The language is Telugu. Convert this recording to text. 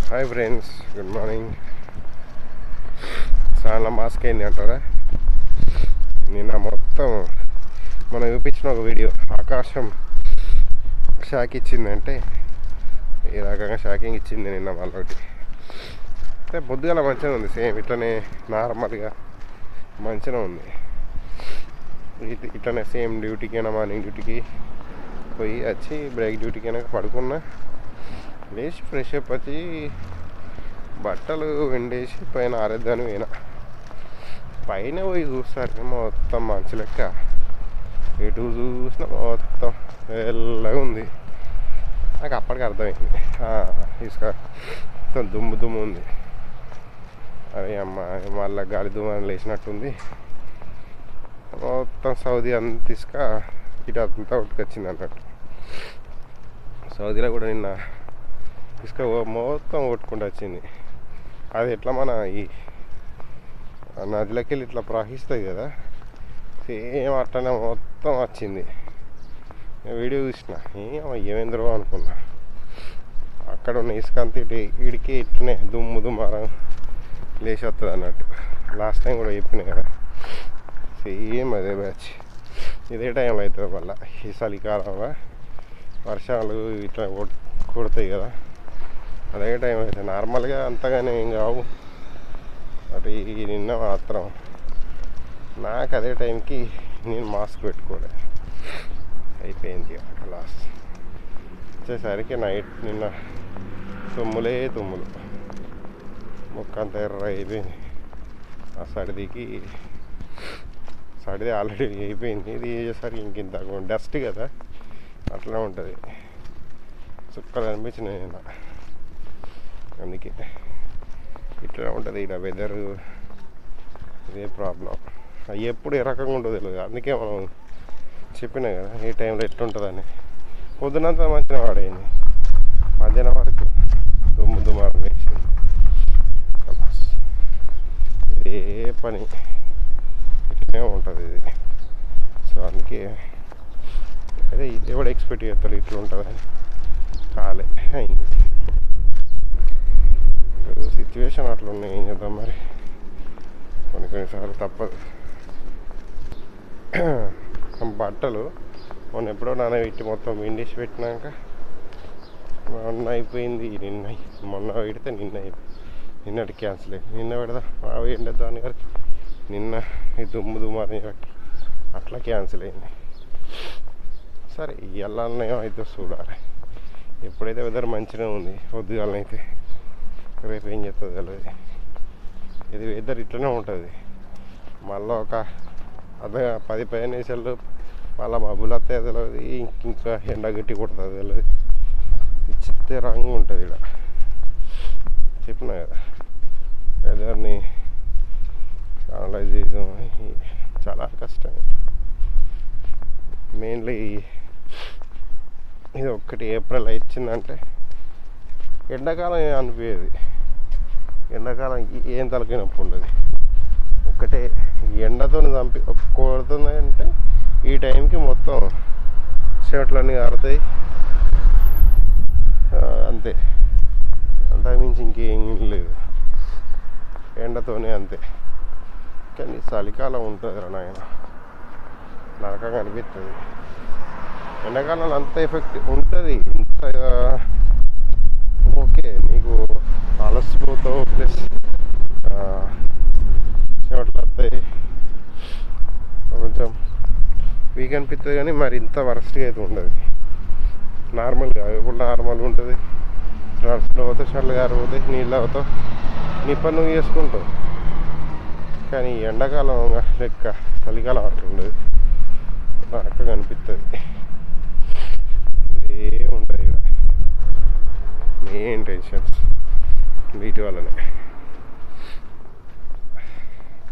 Hi friends, good morning. చాలా మాస్క్ అయింది అంటారా? నిన్న మొత్తం మనం చూపించిన ఒక వీడియో ఆకాశం షాక్ ఇచ్చిందంటే ఈ రకంగా షాకింగ్ ఇచ్చింది నిన్న వాళ్ళకి. అంటే పొద్దుగాల మంచిగా ఉంది, సేమ్ ఇట్లనే నార్మల్గా మంచిగా ఉంది. ఇట్లనే సేమ్ డ్యూటీకైనా మార్నింగ్ డ్యూటీకి పోయి వచ్చి బ్రేక్ డ్యూటీకైనా పడుకున్నా, లేచి ఫ్రెష్ అప్ వచ్చి బట్టలు ఎండేసి పైన ఆరేద్దాని పోయినా. పైన పోయి చూస్తారు మొత్తం మంచి లెక్క, ఎటు చూసినా మొత్తం వెళ్ళగా ఉంది. నాకు అప్పటికి అర్థమైంది ఇసుక మొత్తం దుమ్ము దుమ్ము ఉంది. అరే అమ్మ, మళ్ళీ గాలి దుమ్ము లేచినట్టుంది. మొత్తం సౌదీ అంత ఇసుక ఇటు అంతా ఉట్టుకొచ్చింది అన్నట్టు. సౌదీలో కూడా నిన్న ఇసుక మొత్తం కొట్టుకుంటూ వచ్చింది. అది ఎట్లా మన ఈ నదిలోకి వెళ్ళి ఇట్లా ప్రవహిస్తుంది కదా, సేమ్ అట్లనే మొత్తం వచ్చింది. వీడియో చూసిన ఏమేంద్రో అనుకున్నా. అక్కడ ఉన్న ఇసుక అంతా ఇడికి ఇట్లనే దుమ్ము దుమ్మారం లేచి వస్తుంది అన్నట్టు. లాస్ట్ టైం కూడా చెప్పినాయి కదా, సేమ్ అదే బ్యాచ్. ఇదే టైంలో అవుతుంది మళ్ళీ ఈ చలికాలంలో వర్షాలు ఇట్లా కొడతాయి కదా, అదే టైం అయితే నార్మల్గా అంతగానే ఏం కావు. అటు నిన్న మాత్రం నాకు అదే టైంకి నేను మాస్క్ పెట్టుకోలే, అయిపోయింది లాస్. వచ్చేసరికి నైట్ నిన్న తుమ్ములే తుమ్ములు, ముక్క అంత ఎర్ర అయిపోయింది. ఆ సర్దికి సర్ది ఆల్రెడీ అయిపోయింది, ఇది చేసేసరికి ఇంకింత డస్ట్ కదా అట్లా ఉంటుంది. చుక్కలు అనిపించినాయి నిన్న. అందుకే ఇట్లా ఉంటుంది ఇక్కడ వెదరు, ఇదే ప్రాబ్లం. అవి ఎప్పుడు ఏ రకంగా ఉంటుందో తెలియదు. అందుకే మనం చెప్పినా కదా ఏ టైంలో ఎట్లుంటుందని. పొద్దునంతా మంచిగా వాడైంది, మధ్యాహ్నం వరకు దుమ్ము దుమారం వేసింది. ఇదే పని ఇట్లనే ఉంటుంది ఇది. సో అందుకే అదే ఎవడు ఎక్స్పెక్ట్ చేస్తాడు ఇట్లా ఉంటుందని. కాలే అయింది సిచ్యువేషన్ అట్లా ఉన్నాయి, ఏం చేద్దాం మరి. కొన్నిసార్లు తప్పదు. బట్టలు మొన్న ఎప్పుడో నానబెట్టి మొత్తం విండేసి పెట్టినాక మొన్న అయిపోయింది. మొన్న పెడితే నిన్నటి క్యాన్సిల్ అయింది. నిన్న పెడదాం అవి ఎండేద్దామని గారు నిన్న ఈ దుమ్ము దుమ్మారని బట్టి అట్లా క్యాన్సిల్ అయింది. సరే ఇవాళ ఏమైతే చూడాలి. ఎప్పుడైతే వెదర్ మంచిగా ఉంది పొద్దుగాలనైతే, రేపు ఏం చేస్తుంది తెలియదు. ఇది వెదర్ ఇట్లనే ఉంటుంది. మళ్ళీ ఒక 10-15 నిమిషాలు మళ్ళీ మబ్బులు వస్తాయి తెలియదు, ఇంకా ఎండ గట్టి కొడుతుంది తెలియదు. చిత్రంగా ఉంటుంది ఇక్కడ. చెప్పినా కదా వెదర్ని అనలైజ్ చేయడం చాలా కష్టం. మెయిన్లీ ఇది ఒక్కటి ఏప్రిల్ వచ్చిందంటే ఎండాకాలం అనిపించేది. ఎండాకాలం ఏం తలకి నొప్పి ఉండదు. ఒకటే ఎండతో కొడుతుందంటే ఈ టైంకి మొత్తం షర్ట్లన్నీ ఆరుతాయి అంతే. అంతకుమించి ఇంకేం లేదు, ఎండతోనే అంతే. కానీ చలికాలం ఉంటుంది రా నాయన, నరకంగా అనిపిస్తుంది. ఎండాకాలంలో అంత ఎఫెక్ట్ ఉంటుంది. ఇంత ఓకే నీకు అలసిపోతావు, ప్లస్ చెమటలు వస్తాయి, కొంచెం వీక్ అనిపిస్తుంది. కానీ మరి ఇంత వరస్ట్గా అయితే ఉండదు. నార్మల్గా ఎప్పుడు నార్మల్గా ఉంటుంది. నడుచులో పోతావు, షర్ట్లు గారిపోతాయి, నీళ్ళు అవుతావు, నీ పని నువ్వు చేసుకుంటావు. కానీ ఎండాకాలం లెక్క చలికాలం అట్లా ఉండదు, నరకంగా అనిపిస్తుంది. ఇదే ఉంటుంది ఇక్కడ మెయిన్ టెన్షన్స్ వీటి వల్లనే.